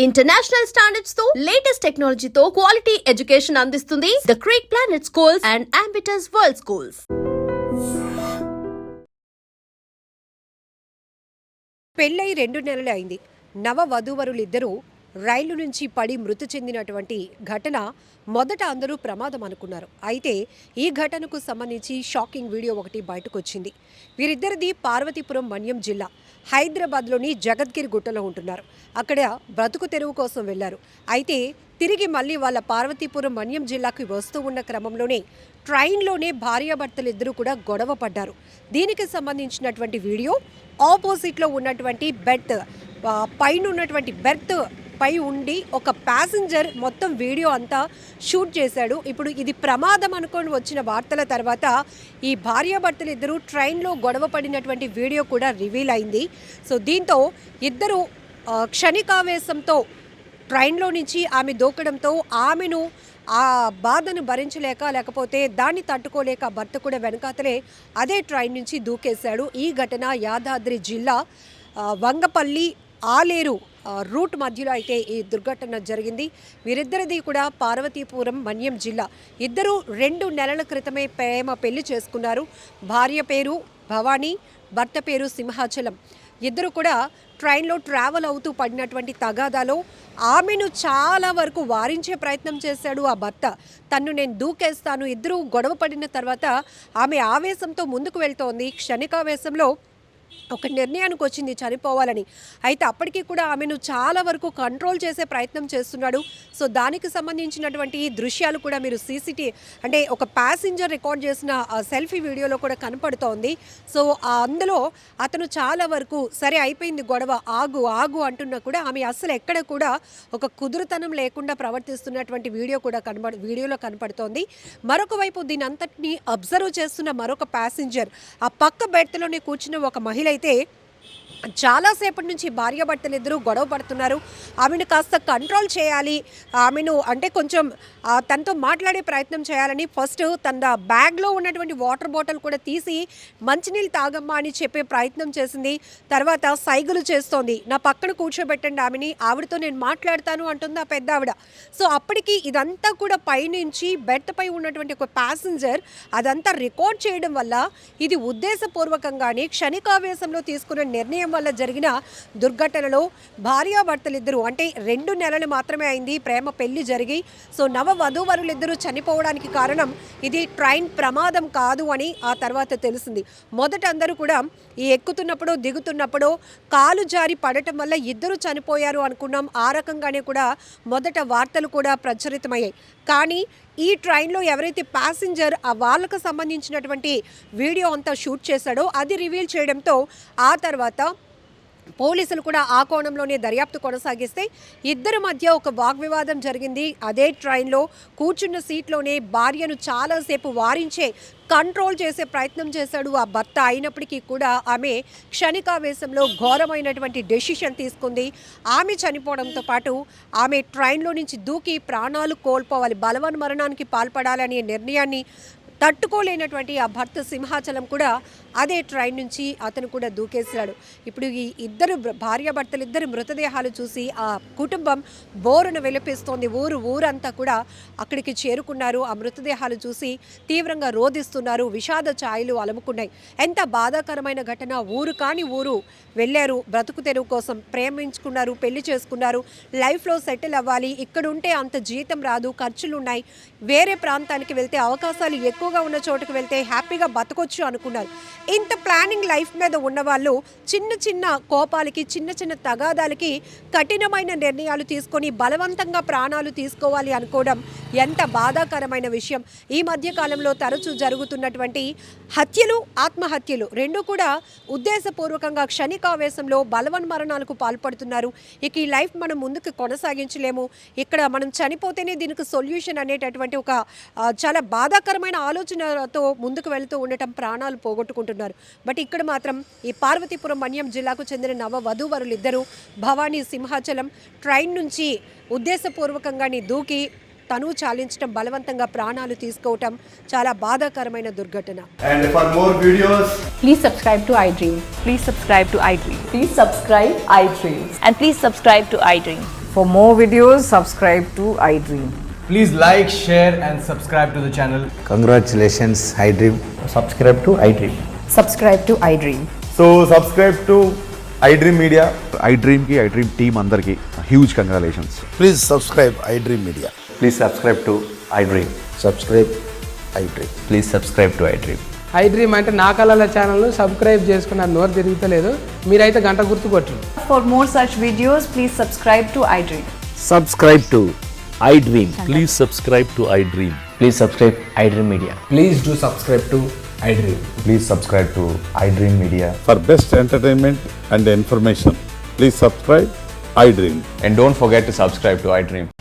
International standards తో latest టెక్నాలజీతో quality education అందిస్తుంది the creek planet schools and Ambitus world schools. పెళ్ళై 2 నెలలు అయింది. నవ వధూవరులిద్దరూ రైలు నుంచి పడి మృతి చెందినటువంటి ఘటన మొదట అందరూ ప్రమాదం అనుకున్నారు. అయితే ఈ ఘటనకు సంబంధించి షాకింగ్ వీడియో ఒకటి బయటకు వచ్చింది. వీరిద్దరిది పార్వతీపురం మన్యం జిల్లా. హైదరాబాద్లోని జగద్గిరి గుట్టలో ఉంటున్నారు. అక్కడ బ్రతుకు తెరువు కోసం వెళ్లారు. అయితే తిరిగి మళ్ళీ వాళ్ళ పార్వతీపురం మన్యం జిల్లాకి వస్తూ ఉన్న క్రమంలోనే ట్రైన్లోనే భార్యాభర్తలు ఇద్దరు కూడా గొడవ పడ్డారు. దీనికి సంబంధించినటువంటి వీడియో ఆపోజిట్లో ఉన్నటువంటి బెర్త్ పైన ఉన్నటువంటి బెర్త్ పై ఉండి ఒక ప్యాసింజర్ మొత్తం వీడియో అంతా షూట్ చేశాడు. ఇప్పుడు ఇది ప్రమాదం అనుకొని వచ్చిన వార్తల తర్వాత ఈ భార్యాభర్తలు ఇద్దరు ట్రైన్లో గొడవ పడినటువంటి వీడియో కూడా రివీల్ అయింది. సో దీంతో ఇద్దరు క్షణికావేశంతో ట్రైన్లో నుంచి ఆమె దూకడంతో ఆమెను ఆ బాధను భరించలేక లేకపోతే దాన్ని తట్టుకోలేక భర్త కూడా వెనకాతలే అదే ట్రైన్ నుంచి దూకేశాడు. ఈ ఘటన యాదాద్రి జిల్లా వంగపల్లి ఆలేరు రూట్ మధ్యలో అయితే ఈ దుర్ఘటన జరిగింది. వీరిద్దరిది కూడా పార్వతీపురం మన్యం జిల్లా. ఇద్దరు 2 నెలల క్రితమే ప్రేమ పెళ్లి చేసుకున్నారు. భార్య పేరు భవానీ, భర్త పేరు సింహాచలం. ఇద్దరు కూడా ట్రైన్లో ట్రావెల్ అవుతూ పడినటువంటి తగాదాలో ఆమెను చాలా వరకు వారించే ప్రయత్నం చేశాడు ఆ భర్త. తన్ను నేను దూకేస్తాను. ఇద్దరు గొడవ పడిన తర్వాత ఆమె ఆవేశంతో ముందుకు వెళ్తోంది. క్షణికావేశంలో ఒక నిర్ణయానికి వచ్చింది చనిపోవాలని. అయితే అప్పటికీ కూడా ఆమెను చాలా వరకు కంట్రోల్ చేసే ప్రయత్నం చేస్తున్నాడు. సో దానికి సంబంధించినటువంటి దృశ్యాలు కూడా మీరు అంటే ఒక ప్యాసింజర్ రికార్డ్ చేసిన సెల్ఫీ వీడియోలో కూడా కనపడుతోంది. సో అందులో అతను చాలా వరకు సరే అయిపోయింది గొడవ, ఆగు ఆగు అంటున్నా కూడా ఆమె అసలు ఎక్కడ కూడా ఒక కుదురుతనం లేకుండా ప్రవర్తిస్తున్నటువంటి వీడియోలో కనపడుతోంది. మరొక వైపు దీని అంతటిని అబ్జర్వ్ చేస్తున్న మరొక ప్యాసింజర్ ఆ పక్క బెర్త్లోనే కూర్చున్న ఒక మహిళ అయితే చాలాసేపటి నుంచి భార్యాభర్తలు ఇద్దరు గొడవ పడుతున్నారు. ఆమెను కాస్త కంట్రోల్ చేయాలి, ఆమెను అంటే కొంచెం తనతో మాట్లాడే ప్రయత్నం చేయాలని ఫస్ట్ తన బ్యాగ్లో ఉన్నటువంటి వాటర్ బాటిల్ కూడా తీసి మంచినీళ్ళు తాగమ్మా అని చెప్పే ప్రయత్నం చేసింది. తర్వాత సైగులు చేస్తోంది, నా పక్కన కూర్చోబెట్టండి ఆమెని, ఆవిడతో నేను మాట్లాడతాను అంటుంది ఆ పెద్ద ఆవిడ. సో అప్పటికి ఇదంతా కూడా పైనుంచి బెర్త్ పై ఉన్నటువంటి ఒక ప్యాసింజర్ అదంతా రికార్డ్ చేయడం వల్ల ఇది ఉద్దేశపూర్వకంగానే క్షణికావేశంలో తీసుకున్న నిర్ణయం వల్ల జరిగిన దుర్ఘటనలో భార్యాభర్తలిద్దరూ అంటే 2 నెలలు మాత్రమే అయింది ప్రేమ పెళ్లి జరిగి. సో నవ వధూవరులిద్దరూ చనిపోవడానికి కారణం ఇది ట్రైన్ ప్రమాదం కాదు అని ఆ తర్వాత తెలిసింది. మొదట అందరూ కూడా ఈ ఎక్కుతున్నప్పుడు దిగుతున్నప్పుడు కాలు జారి పడటం వల్ల ఇద్దరు చనిపోయారు అనుకున్నాం. ఆ రకంగానే కూడా మొదట వార్తలు కూడా ప్రచురితమయ్యాయి. కానీ ఈ ట్రైన్లో ఎవరైతే ప్యాసింజర్ వాళ్ళకు సంబంధించినటువంటి వీడియో అంతా షూట్ చేశాడో అది రివీల్ చేయడంతో ఆ తర్వాత పోలీసులు కూడా ఆ కోణంలోనే దర్యాప్తు కొనసాగిస్తే ఇద్దరి మధ్య ఒక వాగ్వివాదం జరిగింది. అదే ట్రైన్లో కూర్చున్న సీట్లోనే భార్యను చాలాసేపు వారించే కంట్రోల్ చేసే ప్రయత్నం చేశాడు ఆ భర్త. అయినప్పటికీ కూడా ఆమె క్షణికావేశంలో ఘోరమైనటువంటి డెసిషన్ తీసుకుంది. ఆమె చనిపోవడంతో పాటు ఆమె ట్రైన్లో నుంచి దూకి ప్రాణాలు కోల్పోవాలి, బలవన్ మరణానికి పాల్పడాలనే నిర్ణయాన్ని తట్టుకోలేనటువంటి ఆ భర్త సింహాచలం కూడా అదే ట్రైన్ నుంచి అతను కూడా దూకేశాడు. ఇప్పుడు ఈ ఇద్దరు భార్యాభర్తలు ఇద్దరు మృతదేహాలు చూసి ఆ కుటుంబం బోరును వెలిపిస్తోంది. ఊరంతా కూడా అక్కడికి చేరుకున్నారు. ఆ మృతదేహాలు చూసి తీవ్రంగా రోధిస్తున్నారు. విషాద ఛాయలు అలుముకున్నాయి. ఎంత బాధాకరమైన ఘటన. ఊరు కాని ఊరు వెళ్ళారు, బ్రతుకు తెరువు కోసం ప్రేమించుకున్నారు, పెళ్లి చేసుకున్నారు, లైఫ్లో సెటిల్ అవ్వాలి, ఇక్కడ ఉంటే అంత జీతం రాదు, ఖర్చులు ఉన్నాయి, వేరే ప్రాంతానికి వెళ్తే అవకాశాలు ఎక్కువగా ఉన్న చోటుకు వెళ్తే హ్యాపీగా బతకొచ్చు అనుకున్నారు. ఇంత ప్లానింగ్ లైఫ్ మీద ఉన్నవాళ్ళు చిన్న చిన్న కోపాలకి చిన్న చిన్న తగాదాలకి కఠినమైన నిర్ణయాలు తీసుకొని బలవంతంగా ప్రాణాలు తీసుకోవాలి అనుకోవడం ఎంత బాధాకరమైన విషయం. ఈ మధ్య కాలంలో తరచూ జరుగుతున్నటువంటి హత్యలు, ఆత్మహత్యలు రెండు కూడా ఉద్దేశపూర్వకంగా క్షణికావేశంలో బలవన్ మరణాలకు పాల్పడుతున్నారు. ఇక ఈ లైఫ్ మనం ముందుకు కొనసాగించలేము, ఇక్కడ మనం చనిపోతేనే దీనికి సొల్యూషన్ అనేటటువంటి ఒక చాలా బాధాకరమైన ఆలోచనతో ముందుకు వెళుతూ ఉండటం ప్రాణాలు పోగొట్టుకుంటున్నారు. బట్ ఇక్కడ మాత్రం ఈ పార్వతీపురం మన్యం జిల్లాకు చెందిన నవ వధూవరులిద్దరూ భవానీ, సింహాచలం ట్రైన్ నుంచి ఉద్దేశపూర్వకంగానే దూకి తను చాలించడం, బలవంతంగా ప్రాణాలు తీసుకోవటం చాలా బాధాకరమైన దుర్ఘటన. And for more videos, please subscribe to iDream. Please subscribe to iDream. Please subscribe iDream. And please subscribe to iDream. For more videos, subscribe to iDream. Please like, share, and subscribe to the channel. Congratulations, iDream. subscribe to iDream. Subscribe to iDream. So subscribe to iDream Media. iDream team అందరికి huge congratulations. Please subscribe iDream Media. Please subscribe to iDream. Subscribe iDream. Please subscribe to iDream. iDream అంటే నా కళల ఛానల్ను subscribe చేసుకున్న నోరు తిరుగుతలేదు, మీరైతే గంట గుర్తు కొట్టండి. For more such videos, please subscribe to iDream. Subscribe to iDream. Please subscribe to iDream. Please subscribe iDream Media. Please do subscribe to iDream. Please subscribe to iDream Media. For best entertainment and information, please subscribe iDream. And don't forget to subscribe to iDream.